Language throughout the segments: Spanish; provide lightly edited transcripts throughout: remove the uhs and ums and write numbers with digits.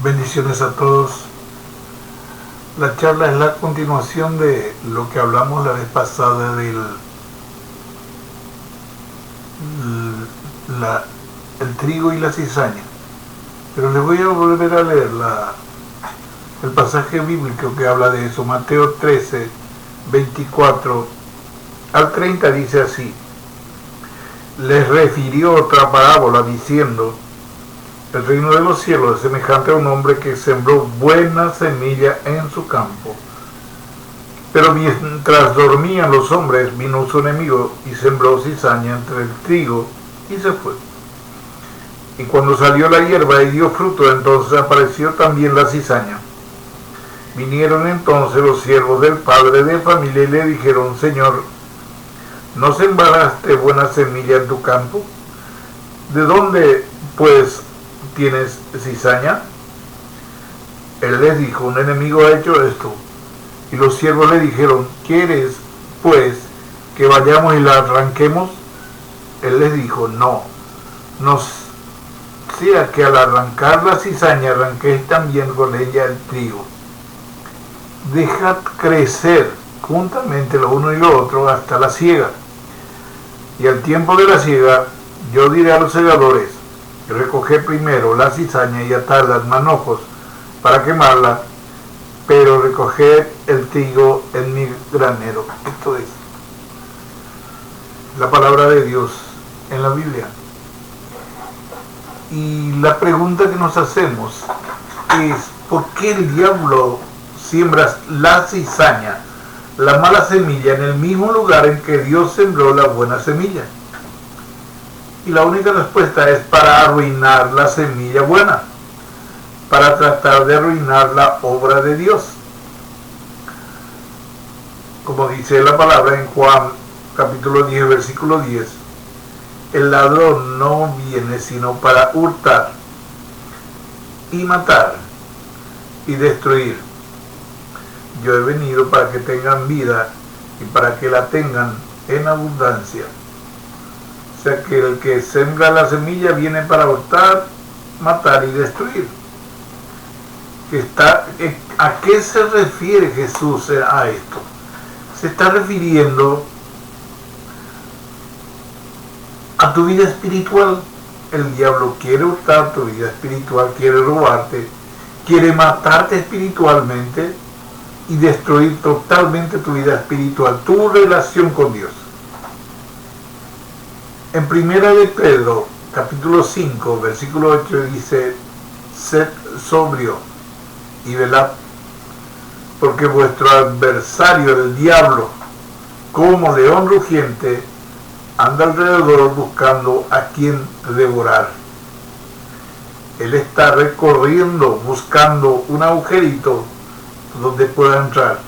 Bendiciones a todos. La charla es la continuación de lo que hablamos la vez pasada del el trigo y la cizaña. Pero les voy a volver a leer el pasaje bíblico que habla de eso. Mateo 13, 24 al 30 dice así: les refirió otra parábola diciendo: el reino de los cielos es semejante a un hombre que sembró buena semilla en su campo. Pero mientras dormían los hombres, vino su enemigo y sembró cizaña entre el trigo y se fue. Y cuando salió la hierba y dio fruto, entonces apareció también la cizaña. Vinieron entonces los siervos del padre de familia y le dijeron: Señor, ¿no sembraste buena semilla en tu campo? ¿De dónde, pues, tienes cizaña? Él les dijo: un enemigo ha hecho esto. Y los siervos le dijeron: ¿quieres, pues, que vayamos y la arranquemos? Él les dijo: no sea que al arrancar la cizaña arranquéis también con ella el trigo. Dejad crecer juntamente lo uno y lo otro hasta la siega. Y al tiempo de la siega yo diré a los segadores: recoged primero la cizaña y atadla en manojos para quemarla, pero recoged el trigo en mi granero. Esto es la palabra de Dios en la Biblia. Y la pregunta que nos hacemos es: ¿por qué el diablo siembra la cizaña, la mala semilla, en el mismo lugar en que Dios sembró la buena semilla? Y la única respuesta es para arruinar la semilla buena, para tratar de arruinar la obra de Dios. Como dice la palabra en Juan capítulo 10, versículo 10, el ladrón no viene sino para hurtar y matar y destruir. Yo he venido para que tengan vida y para que la tengan en abundancia. O sea que el que sembra la semilla viene para hurtar, matar y destruir. ¿A qué se refiere Jesús a esto? Se está refiriendo a tu vida espiritual. El diablo quiere hurtar tu vida espiritual, quiere robarte, quiere matarte espiritualmente y destruir totalmente tu vida espiritual, tu relación con Dios. En primera de Pedro, capítulo 5, versículo 8 dice: sed sobrio y velad, porque vuestro adversario, el diablo, como león rugiente, anda alrededor buscando a quien devorar. Él está recorriendo, buscando un agujerito donde pueda entrar.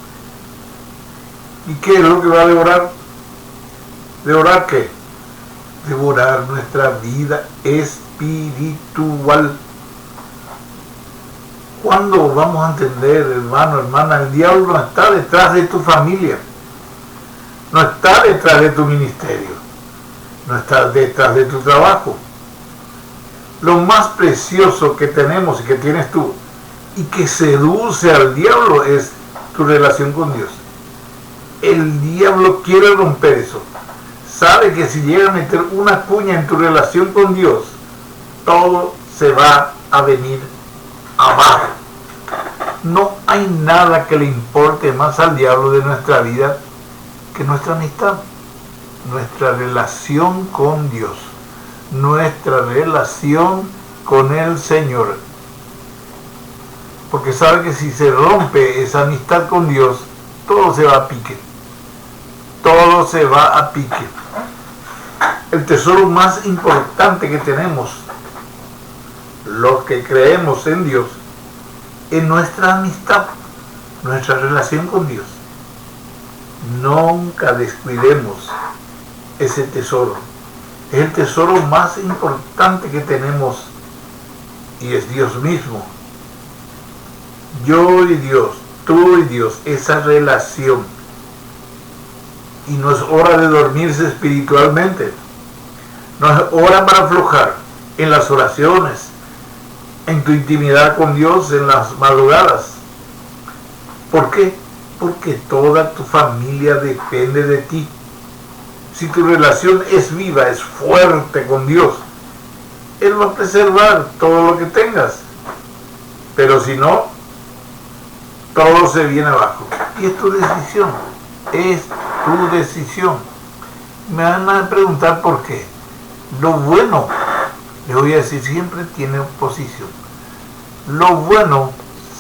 ¿Y qué es lo que va a devorar? ¿Devorar qué? Devorar nuestra vida espiritual. ¿Cuándo vamos a entender, hermano, hermana? El diablo no está detrás de tu familia, no está detrás de tu ministerio, no está detrás de tu trabajo. Lo más precioso que tenemos y que tienes tú y que seduce al diablo es tu relación con Dios. El diablo quiere romper eso. Sabe que si llega a meter una cuña en tu relación con Dios, todo se va a venir abajo. No hay nada que le importe más al diablo de nuestra vida que nuestra amistad, nuestra relación con Dios, nuestra relación con el Señor. Porque sabe que si se rompe esa amistad con Dios, todo se va a pique. Todo se va a pique. El tesoro más importante que tenemos, los que creemos en Dios, es nuestra amistad, nuestra relación con Dios. Nunca descuidemos ese tesoro. Es el tesoro más importante que tenemos y es Dios mismo. Yo y Dios, tú y Dios, esa relación. Y no es hora de dormirse espiritualmente. No es hora para aflojar en las oraciones, en tu intimidad con Dios en las madrugadas. ¿Por qué? Porque toda tu familia depende de ti. Si tu relación es viva, es fuerte con Dios, Él va a preservar todo lo que tengas. Pero si no, todo se viene abajo. Y es tu decisión. Es tu decisión. Me van a preguntar por qué. Lo bueno, les voy a decir, siempre tiene oposición. Lo bueno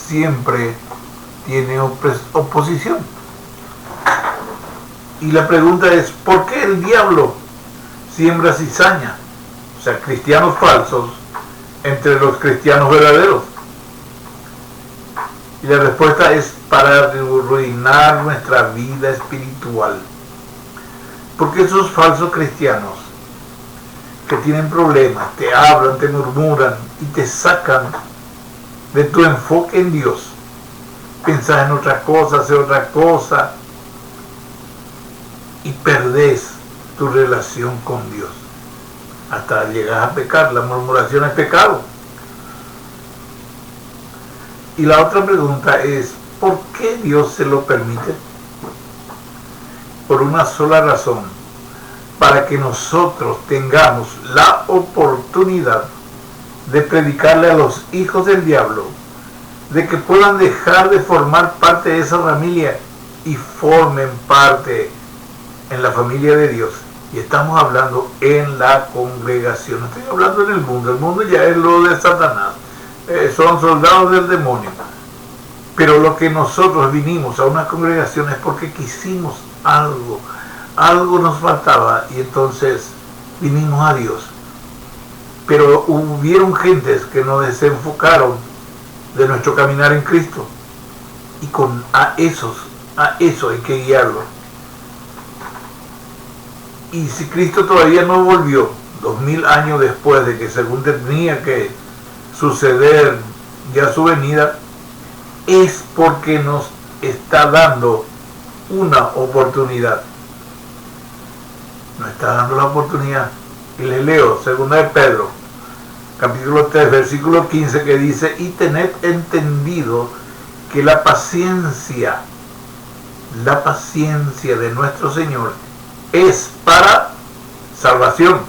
siempre tiene oposición. Y la pregunta es, ¿por qué el diablo siembra cizaña? O sea, cristianos falsos entre los cristianos verdaderos. Y la respuesta es para arruinar nuestra vida espiritual. Porque esos falsos cristianos que tienen problemas, te hablan, te murmuran y te sacan de tu enfoque en Dios. Pensás en otra cosa, haces otra cosa y perdés tu relación con Dios. Hasta llegas a pecar. La murmuración es pecado. Y la otra pregunta es, ¿por qué Dios se lo permite? Por una sola razón, para que nosotros tengamos la oportunidad de predicarle a los hijos del diablo, de que puedan dejar de formar parte de esa familia y formen parte en la familia de Dios. Y estamos hablando en la congregación, no estoy hablando en el mundo ya es lo de Satanás. Son soldados del demonio. Pero lo que nosotros vinimos a una congregación es porque quisimos algo nos faltaba y entonces vinimos a Dios. Pero hubieron gentes que nos desenfocaron de nuestro caminar en Cristo y a eso hay que guiarlo. Y si Cristo todavía no volvió 2000 años después de que según tenía que suceder ya su venida, es porque nos está dando una oportunidad. Nos está dando la oportunidad. Y les leo 2 de Pedro, capítulo 3, versículo 15, que dice: y tened entendido que la paciencia de nuestro Señor es para salvación.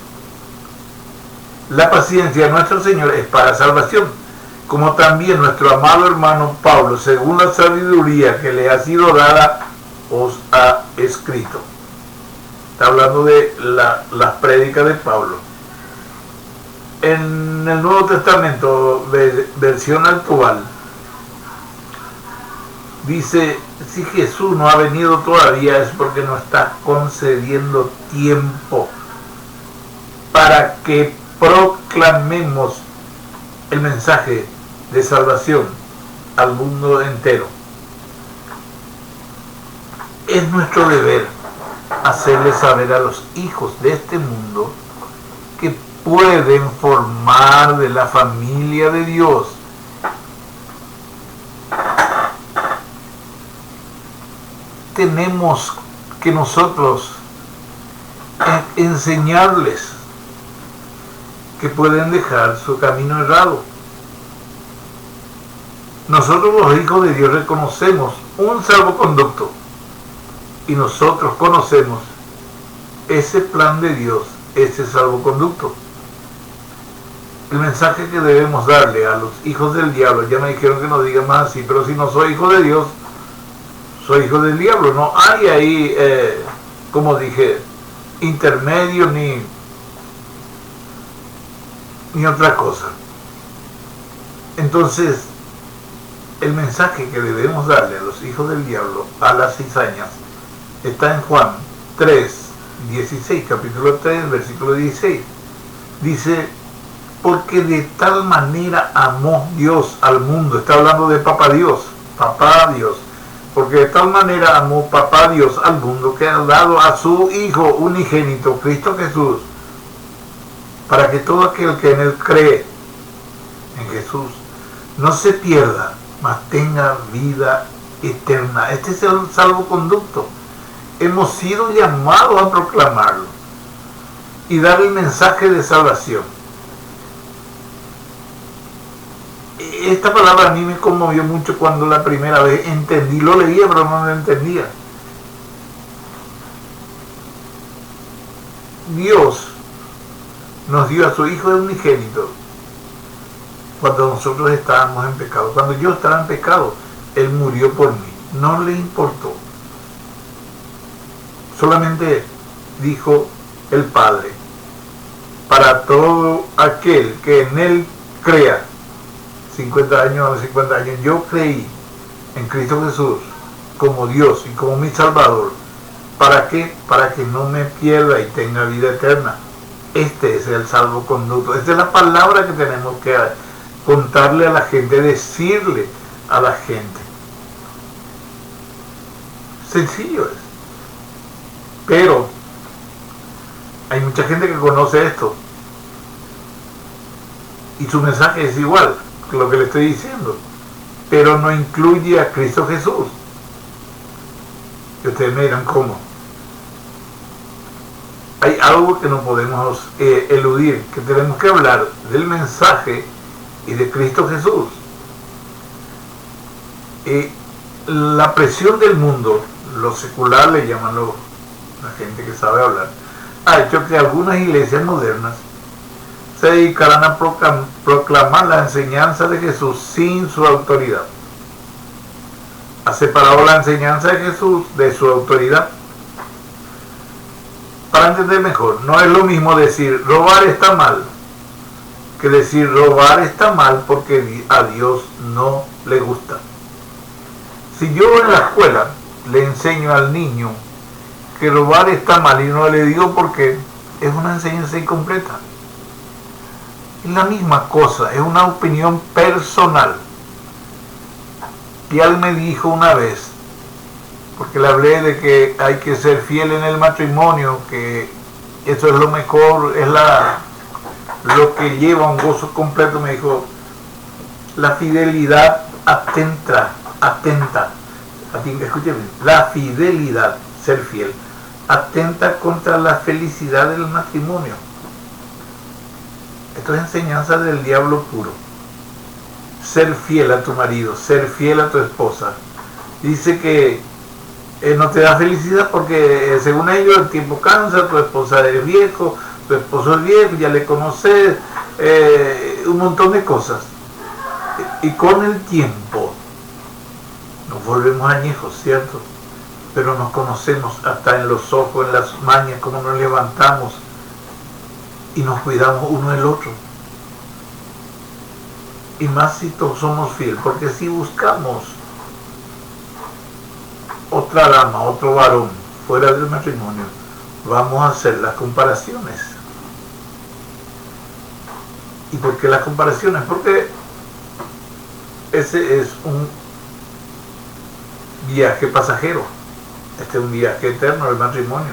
La paciencia de nuestro Señor es para salvación, como también nuestro amado hermano Pablo, según la sabiduría que le ha sido dada, os ha escrito. Está hablando de las prédicas de Pablo. En el Nuevo Testamento, versión actual, dice: si Jesús no ha venido todavía es porque no está concediendo tiempo para que proclamemos el mensaje de salvación al mundo entero. Es nuestro deber hacerle saber a los hijos de este mundo que pueden formar de la familia de Dios. Tenemos que nosotros enseñarles que pueden dejar su camino errado. Nosotros los hijos de Dios reconocemos un salvoconducto y nosotros conocemos ese plan de Dios, ese salvoconducto. El mensaje que debemos darle a los hijos del diablo, ya me dijeron que no diga más así, pero si no soy hijo de Dios, soy hijo del diablo. No hay ahí, como dije, intermedio ni otra cosa. Entonces, el mensaje que debemos darle a los hijos del diablo, a las cizañas, está en Juan 3:16, capítulo 3, versículo 16. Dice: porque de tal manera amó Dios al mundo. Está hablando de Papá Dios. Porque de tal manera amó Papá Dios al mundo, que ha dado a su Hijo unigénito, Cristo Jesús, para que todo aquel que en Él cree, en Jesús, no se pierda, mas tenga vida eterna. Este es el salvoconducto. Hemos sido llamados a proclamarlo y dar el mensaje de salvación. esta palabra a mí me conmovió mucho cuando la primera vez entendí, lo leía pero no lo entendía. Dios nos dio a su Hijo unigénito cuando nosotros estábamos en pecado. Cuando yo estaba en pecado, Él murió por mí. No le importó. Solamente dijo el Padre: para todo aquel que en Él crea, 50 años o 50 años, yo creí en Cristo Jesús como Dios y como mi Salvador. ¿Para qué? Para que no me pierda y tenga vida eterna. Este es el salvoconducto. Esta es la palabra que tenemos que contarle a la gente, decirle a la gente. Sencillo es. Pero hay mucha gente que conoce esto y su mensaje es igual que lo que le estoy diciendo, pero no incluye a Cristo Jesús. Y ustedes me dirán, ¿cómo? Hay algo que no podemos eludir, que tenemos que hablar del mensaje y de Cristo Jesús. La presión del mundo, lo secular le llaman la gente que sabe hablar, ha hecho que algunas iglesias modernas se dedicaran a proclamar la enseñanza de Jesús sin su autoridad. Ha separado la enseñanza de Jesús de su autoridad. Para entender mejor, no es lo mismo decir robar está mal que decir robar está mal porque a Dios no le gusta. Si yo en la escuela le enseño al niño que robar está mal y no le digo por qué, es una enseñanza incompleta. Es la misma cosa, es una opinión personal. Y alguien me dijo una vez, porque le hablé de que hay que ser fiel en el matrimonio, que eso es lo mejor, es lo que lleva un gozo completo, me dijo: la fidelidad atenta, escúcheme, la fidelidad, ser fiel, atenta contra la felicidad del matrimonio. Esto es enseñanza del diablo puro. Ser fiel a tu marido, ser fiel a tu esposa. Dice que no te da felicidad porque según ellos el tiempo cansa, tu esposa es viejo, tu esposo es viejo, ya le conoces, un montón de cosas. Y con el tiempo nos volvemos añejos, ¿cierto? Pero nos conocemos hasta en los ojos, en las mañas, cómo nos levantamos y nos cuidamos uno del otro. Y más si todos somos fieles, porque si buscamos otra dama, otro varón fuera del matrimonio, vamos a hacer las comparaciones. ¿Y por qué las comparaciones? Porque ese es un viaje pasajero, este es un viaje eterno, el matrimonio.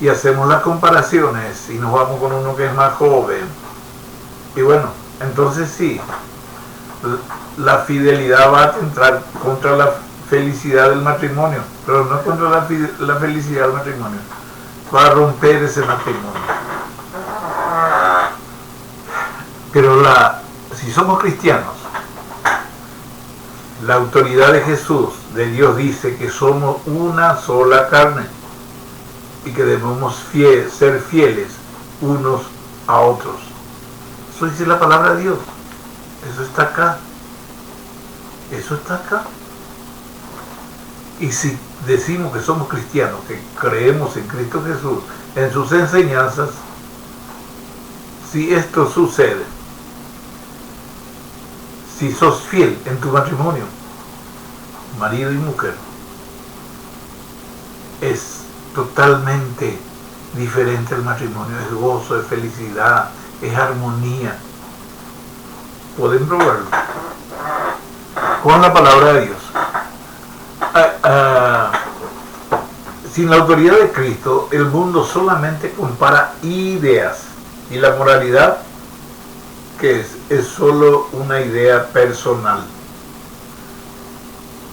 Y hacemos las comparaciones y nos vamos con uno que es más joven. Y bueno, entonces sí, la fidelidad va a entrar contra la felicidad del matrimonio, pero no contra la felicidad del matrimonio. Va a romper ese matrimonio. Pero si somos cristianos, la autoridad de Jesús, de Dios, dice que somos una sola carne y que debemos ser fieles unos a otros. Eso dice la palabra de Dios. Eso está acá. Eso está acá. Y si decimos que somos cristianos, que creemos en Cristo Jesús, en sus enseñanzas, si esto sucede, si sos fiel en tu matrimonio, marido y mujer, es totalmente diferente el matrimonio, es gozo, es felicidad, es armonía. Pueden probarlo con la palabra de Dios. Sin la autoridad de Cristo, el mundo solamente compara ideas, y la moralidad, que es solo una idea personal.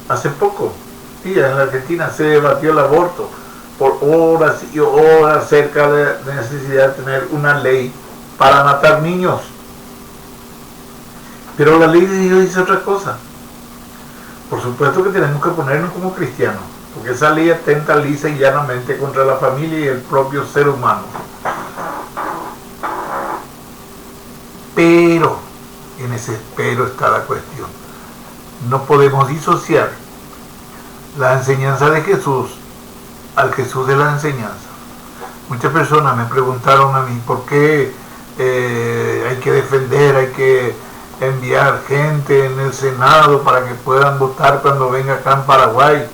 Hace poco, en la Argentina se debatió el aborto por horas y horas acerca de la necesidad de tener una ley para matar niños. Pero la ley de Dios dice otra cosa. Por supuesto que tenemos que ponernos como cristianos, porque esa ley atenta lisa y llanamente contra la familia y el propio ser humano. Pero, en ese pero está la cuestión, no podemos disociar la enseñanza de Jesús al Jesús de la enseñanza. Muchas personas me preguntaron a mí por qué hay que defender, hay que enviar gente en el Senado para que puedan votar cuando venga acá en Paraguay.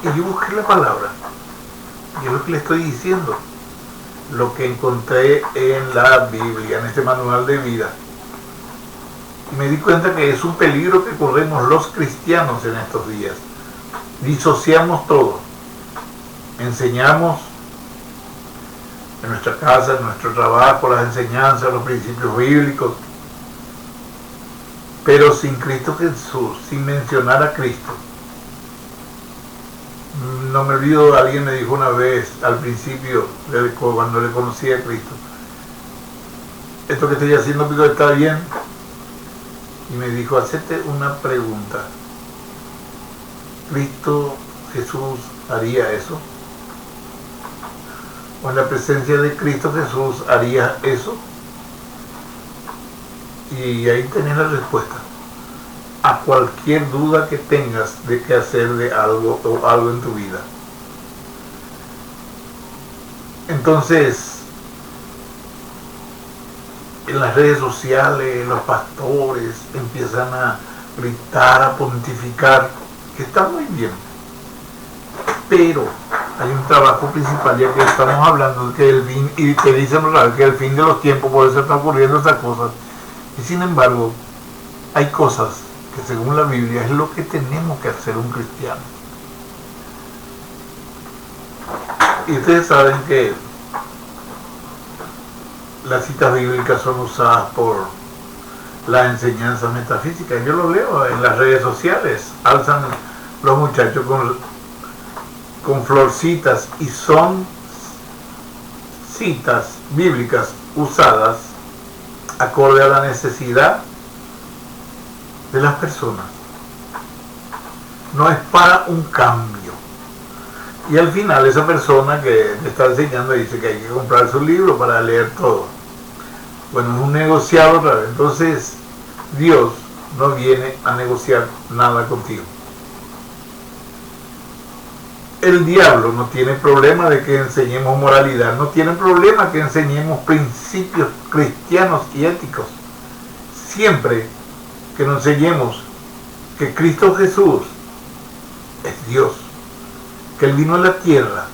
Y yo busqué la palabra, y es lo que le estoy diciendo, lo que encontré en la Biblia, en este manual de vida. Y me di cuenta que es un peligro que corremos los cristianos en estos días. Disociamos todo. Enseñamos en nuestra casa, en nuestro trabajo, las enseñanzas, los principios bíblicos, pero sin Cristo Jesús, sin mencionar a Cristo. No me olvido, alguien me dijo una vez al principio, cuando le conocí a Cristo, esto que estoy haciendo Pico está bien, y me dijo, hacete una pregunta, ¿Cristo Jesús haría eso? ¿O en la presencia de Cristo Jesús haría eso? Y ahí tenés la respuesta a cualquier duda que tengas de qué hacer de algo o algo en tu vida. Entonces, en las redes sociales los pastores empiezan a gritar, a pontificar, que está muy bien, pero hay un trabajo principal, ya que estamos hablando de que el fin, y que dicen que el fin de los tiempos, por eso están ocurriendo estas cosas, y sin embargo hay cosas que según la Biblia es lo que tenemos que hacer un cristiano. Y ustedes saben que las citas bíblicas son usadas por la enseñanza metafísica. Yo lo leo en las redes sociales, alzan los muchachos con florcitas, y son citas bíblicas usadas acorde a la necesidad de las personas. No es para un cambio. Y al final esa persona que le está enseñando dice que hay que comprar su libro para leer todo. Bueno, es un negociado otra vez. Entonces Dios no viene a negociar nada contigo. El diablo no tiene problema de que enseñemos moralidad, no tiene problema que enseñemos principios cristianos y éticos. Siempre que nos enseñemos que Cristo Jesús es Dios, que Él vino a la tierra,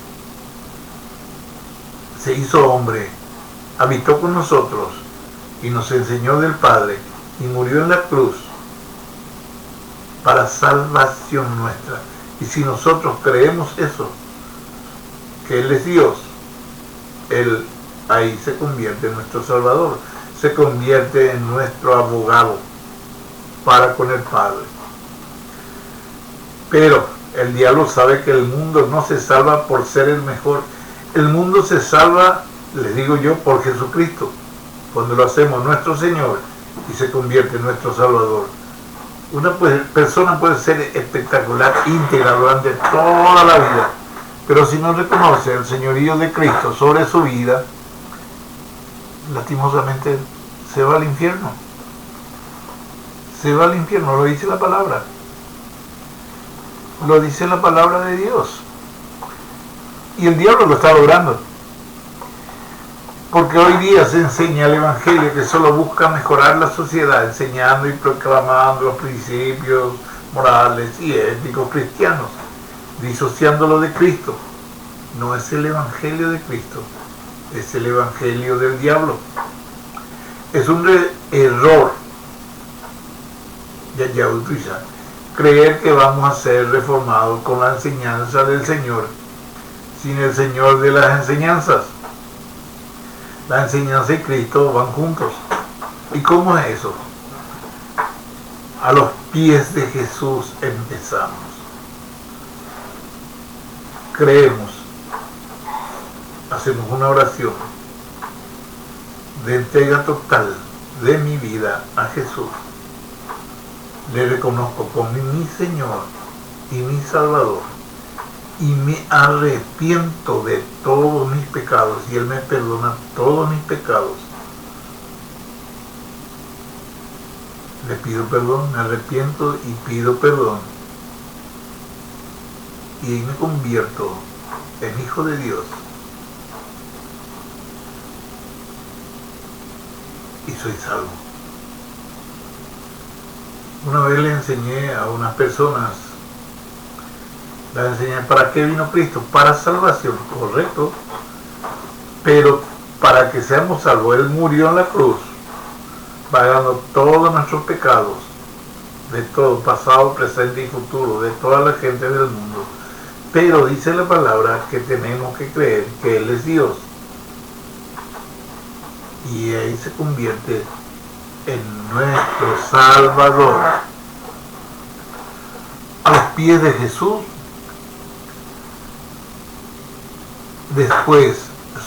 se hizo hombre, habitó con nosotros y nos enseñó del Padre y murió en la cruz para salvación nuestra. Y si nosotros creemos eso, que Él es Dios, Él ahí se convierte en nuestro Salvador, se convierte en nuestro abogado para con el Padre. Pero el diablo sabe que el mundo no se salva por ser el mejor. El mundo se salva, les digo yo, por Jesucristo, cuando lo hacemos nuestro Señor y se convierte en nuestro Salvador. Una persona puede ser espectacular, íntegra durante toda la vida, pero si no reconoce el señorío de Cristo sobre su vida, lastimosamente se va al infierno. Se va al infierno, lo dice la palabra. Lo dice la palabra de Dios. Y el diablo lo está logrando. Porque hoy día se enseña el Evangelio que solo busca mejorar la sociedad, enseñando y proclamando los principios morales y éticos cristianos, disociándolo de Cristo. No es el Evangelio de Cristo, es el Evangelio del diablo. Es un error, ya utiliza, creer que vamos a ser reformados con la enseñanza del Señor, sin el Señor de las enseñanzas. La enseñanza y Cristo van juntos. ¿Y cómo es eso? A los pies de Jesús empezamos. Creemos, hacemos una oración de entrega total de mi vida a Jesús. Le reconozco como mi Señor y mi Salvador. Y me arrepiento de todos mis pecados. Y Él me perdona todos mis pecados. Le pido perdón, me arrepiento y pido perdón. Y me convierto en hijo de Dios. Y soy salvo. Una vez le enseñé a unas personas, les enseñé para qué vino Cristo, para salvación, correcto, pero para que seamos salvos, Él murió en la cruz, pagando todos nuestros pecados, de todo, pasado, presente y futuro, de toda la gente del mundo. Pero dice la palabra que tenemos que creer que Él es Dios. Y ahí se convierte en nuestro Salvador. A los pies de Jesús, después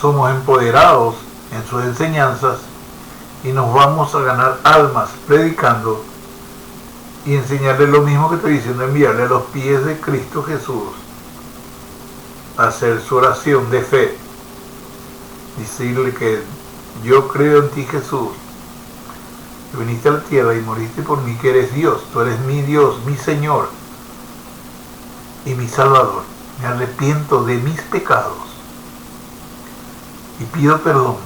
somos empoderados en sus enseñanzas y nos vamos a ganar almas predicando y enseñarle lo mismo que estoy diciendo, enviarle a los pies de Cristo Jesús, hacer su oración de fe, decirle que yo creo en ti, Jesús, que viniste a la tierra y moriste por mí, que eres Dios, tú eres mi Dios, mi Señor y mi Salvador. Me arrepiento de mis pecados y pido perdón.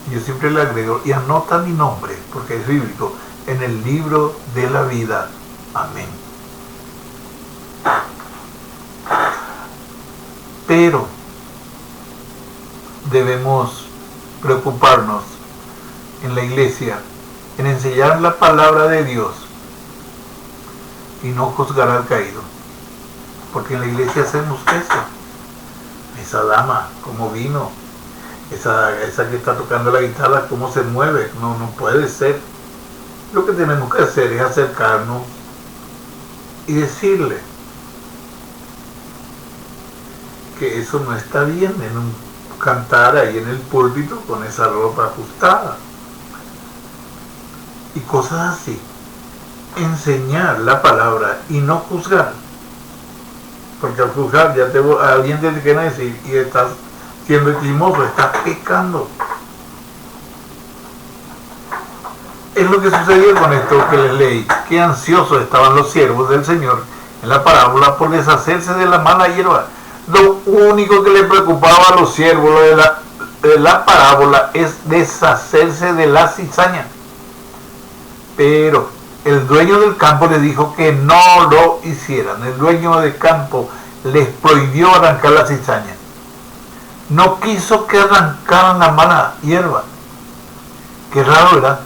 Yo siempre le agrego, y anota mi nombre, porque es bíblico, en el libro de la vida. Amén. Pero debemos preocuparnos en la iglesia, en enseñar la palabra de Dios y no juzgar al caído, porque en la iglesia hacemos eso. Esa dama, como vino, esa que está tocando la guitarra, cómo se mueve, no puede ser. Lo que tenemos que hacer es acercarnos y decirle que eso no está bien en un cantar ahí en el púlpito con esa ropa ajustada y cosas así. Enseñar la palabra y no juzgar, porque al juzgar ya alguien te quiere decir y estás siendo chismoso, estás pecando. Es lo que sucedió con esto que les leí, que ansiosos estaban los siervos del Señor en la parábola por deshacerse de la mala hierba. Lo único que le preocupaba a los siervos de la parábola es deshacerse de la cizaña. Pero el dueño del campo les dijo que no lo hicieran. El dueño del campo les prohibió arrancar la cizaña. No quiso que arrancaran la mala hierba. Qué raro, ¿verdad?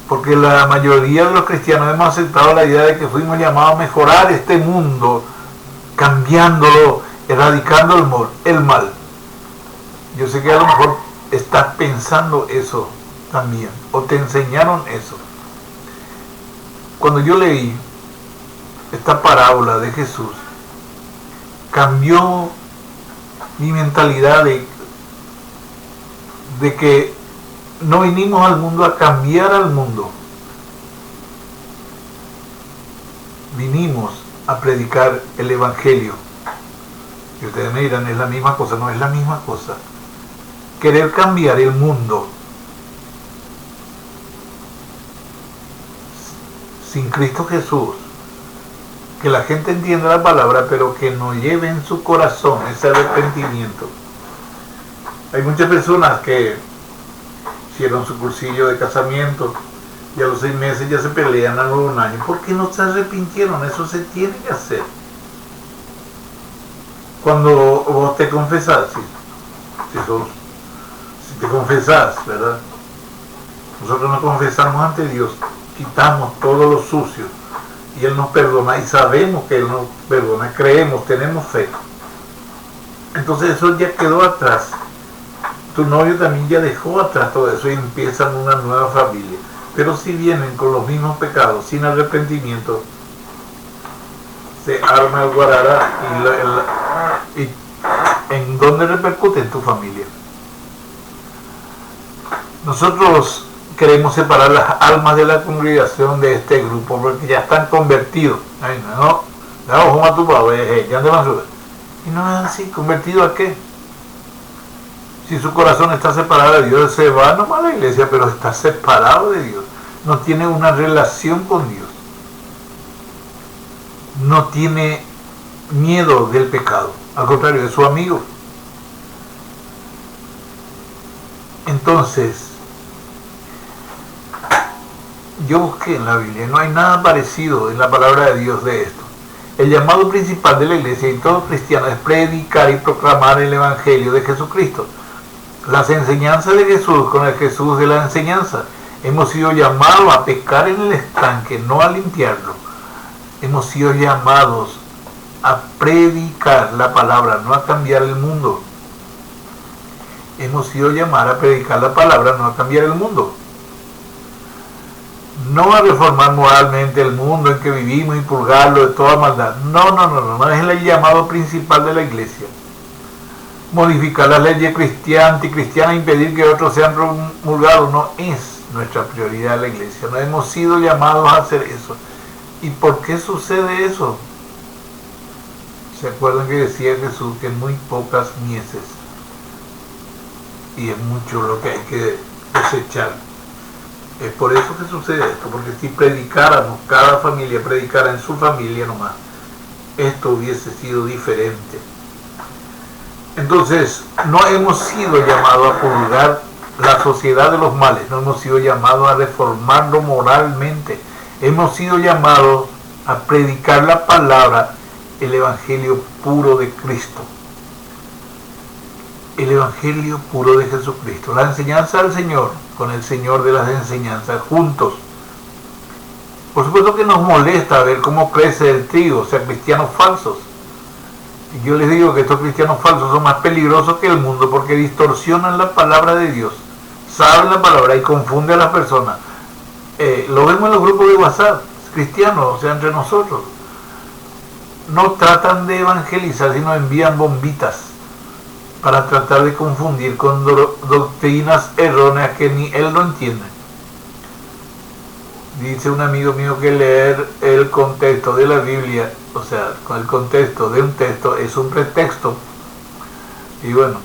Porque la mayoría de los cristianos hemos aceptado la idea de que fuimos llamados a mejorar este mundo, cambiándolo, erradicando el mal. Yo sé que a lo mejor estás pensando eso también, o te enseñaron eso. Cuando yo leí esta parábola de Jesús, cambió mi mentalidad de que no vinimos al mundo a cambiar al mundo. Vinimos a predicar el Evangelio. Y ustedes me dirán, es la misma cosa. No es la misma cosa. Querer cambiar el mundo sin Cristo Jesús, que la gente entienda la palabra, pero que no lleve en su corazón ese arrepentimiento. Hay muchas personas que hicieron su cursillo de casamiento y a los 6 meses ya se pelean a un año. ¿Por qué no se arrepintieron? Eso se tiene que hacer. Cuando vos te confesás, si te confesás, ¿verdad? Nosotros nos confesamos ante Dios, quitamos todo lo sucio y Él nos perdona y sabemos que Él nos perdona, creemos, tenemos fe. Entonces eso ya quedó atrás. Tu novio también ya dejó atrás todo eso y empiezan una nueva familia. Pero si vienen con los mismos pecados, sin arrepentimiento, se arma el guarara y ¿en dónde repercute? En tu familia. Nosotros queremos separar las almas de la congregación de este grupo porque ya están convertidos. Ay, no, y no es así. ¿Convertido a qué? Si su corazón está separado de Dios, se va nomás a la iglesia, pero está separado de Dios. No tiene una relación con Dios. No tiene miedo del pecado. Al contrario, es su amigo. Entonces, yo busqué en la Biblia, no hay nada parecido en la palabra de Dios de esto. El llamado principal de la iglesia y todo cristiano es predicar y proclamar el evangelio de Jesucristo. Las enseñanzas de Jesús con el Jesús de la enseñanza. Hemos sido llamados a pescar en el estanque, no a limpiarlo. Hemos sido llamados a predicar la palabra, no a cambiar el mundo. Hemos sido llamados a predicar la palabra, no a cambiar el mundo. No a reformar moralmente el mundo en que vivimos y purgarlo de toda maldad. No es el llamado principal de la iglesia. Modificar las leyes cristianas, anticristianas, impedir que otros sean promulgados, no es nuestra prioridad en la iglesia. No hemos sido llamados a hacer eso. ¿Y por qué sucede eso? ¿Se acuerdan que decía Jesús que muy pocas mieses? Y es mucho lo que hay que cosechar. Es por eso que sucede esto, porque si predicáramos, cada familia predicara en su familia nomás, esto hubiese sido diferente. Entonces, no hemos sido llamados a purgar la sociedad de los males, no hemos sido llamados a reformarlo moralmente, hemos sido llamados a predicar la palabra, el evangelio puro de Cristo. El evangelio puro de Jesucristo, la enseñanza del Señor con el Señor de las enseñanzas, juntos. Por supuesto que nos molesta ver cómo crece el trigo, o sea, cristianos falsos. Y yo les digo que estos cristianos falsos son más peligrosos que el mundo porque distorsionan la palabra de Dios, saben la palabra y confunden a las personas. Lo vemos en los grupos de WhatsApp, cristianos, o sea, entre nosotros. No tratan de evangelizar, sino envían bombitas para tratar de confundir con doctrinas erróneas que ni él lo entiende. Dice un amigo mío que leer el contexto de la Biblia, o sea, con el contexto de un texto, es un pretexto. Y bueno,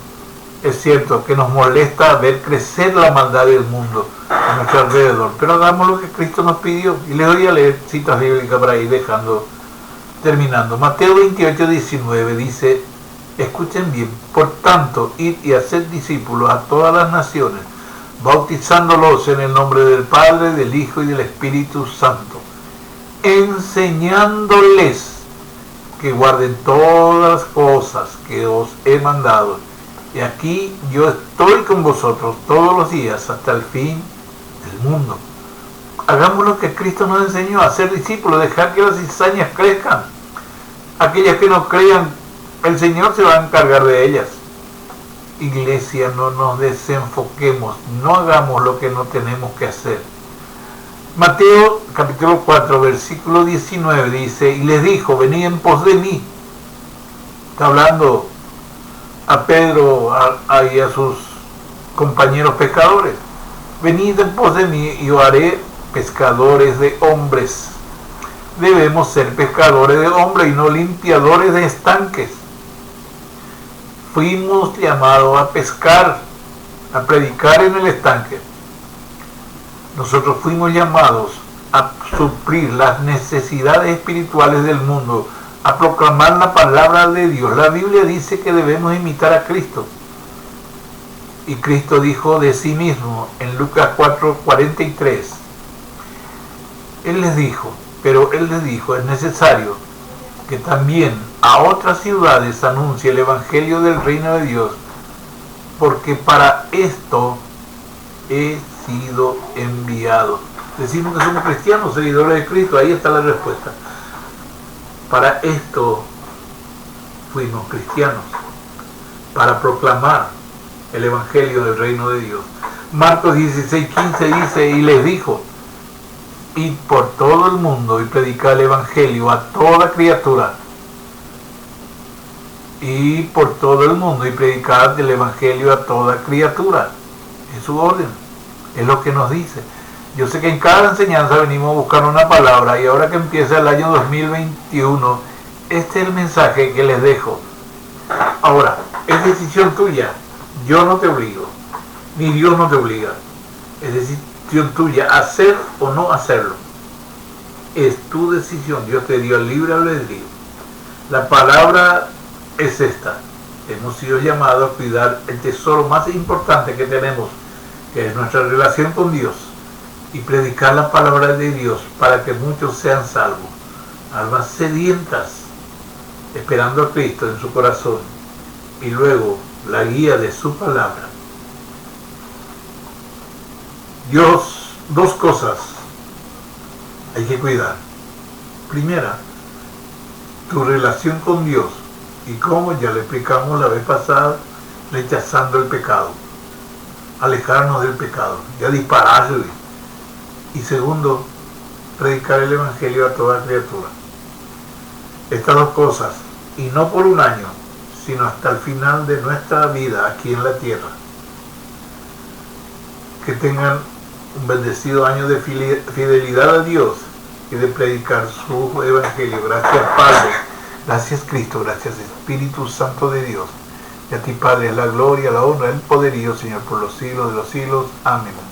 es cierto que nos molesta ver crecer la maldad del mundo a nuestro alrededor, pero hagamos lo que Cristo nos pidió. Y les voy a leer citas bíblicas para ir terminando. Mateo 28:19 dice: escuchen bien, por tanto, id y haced discípulos a todas las naciones, bautizándolos en el nombre del Padre, del Hijo y del Espíritu Santo, enseñándoles que guarden todas las cosas que os he mandado. Y aquí yo estoy con vosotros todos los días hasta el fin del mundo. Hagamos lo que Cristo nos enseñó, a ser discípulos, dejar que las cizañas crezcan. Aquellas que no crean, el Señor se va a encargar de ellas. Iglesia, no nos desenfoquemos, no hagamos lo que no tenemos que hacer. Mateo capítulo 4 versículo 19 dice: y les dijo, venid en pos de mí. Está hablando a Pedro y a sus compañeros pescadores. Venid en pos de mí y os haré pescadores de hombres. Debemos ser pescadores de hombres y no limpiadores de estanques. Fuimos llamados a pescar, a predicar en el estanque. Nosotros fuimos llamados a suplir las necesidades espirituales del mundo, a proclamar la palabra de Dios. La Biblia dice que debemos imitar a Cristo. Y Cristo dijo de sí mismo en Lucas 4:43. Él les dijo, es necesario que también a otras ciudades anuncie el evangelio del reino de Dios, porque para esto he sido enviado. Decimos que somos cristianos, seguidores de Cristo, ahí está la respuesta. Para esto fuimos cristianos, para proclamar el evangelio del reino de Dios. Marcos 16:15 dice: y les dijo, id por todo el mundo y predicad el evangelio a toda criatura. Y por todo el mundo y predicad el evangelio a toda criatura. Es su orden. Es lo que nos dice. Yo sé que en cada enseñanza venimos a buscar una palabra y ahora que empieza el año 2021, este es el mensaje que les dejo. Ahora, es decisión tuya. Yo no te obligo, ni Dios no te obliga. Es decisión tuya, hacer o no hacerlo. Es tu decisión. Dios te dio el libre albedrío. La palabra es esta. Hemos sido llamados a cuidar el tesoro más importante que tenemos, que es nuestra relación con Dios, y predicar la palabra de Dios para que muchos sean salvos. Almas sedientas, esperando a Cristo en su corazón, y luego la guía de su palabra. Dios, dos cosas hay que cuidar. Primera, tu relación con Dios, y como ya le explicamos la vez pasada, rechazando el pecado, alejarnos del pecado, ya dispararle. Y segundo, predicar el Evangelio a toda criatura. Estas dos cosas, y no por un año, sino hasta el final de nuestra vida aquí en la tierra. Que tengan un bendecido año de fidelidad a Dios y de predicar su Evangelio. Gracias, Padre. Gracias, Cristo. Gracias, Espíritu Santo de Dios. Y a ti, Padre, la gloria, la honra, el poderío, Señor, por los siglos de los siglos. Amén.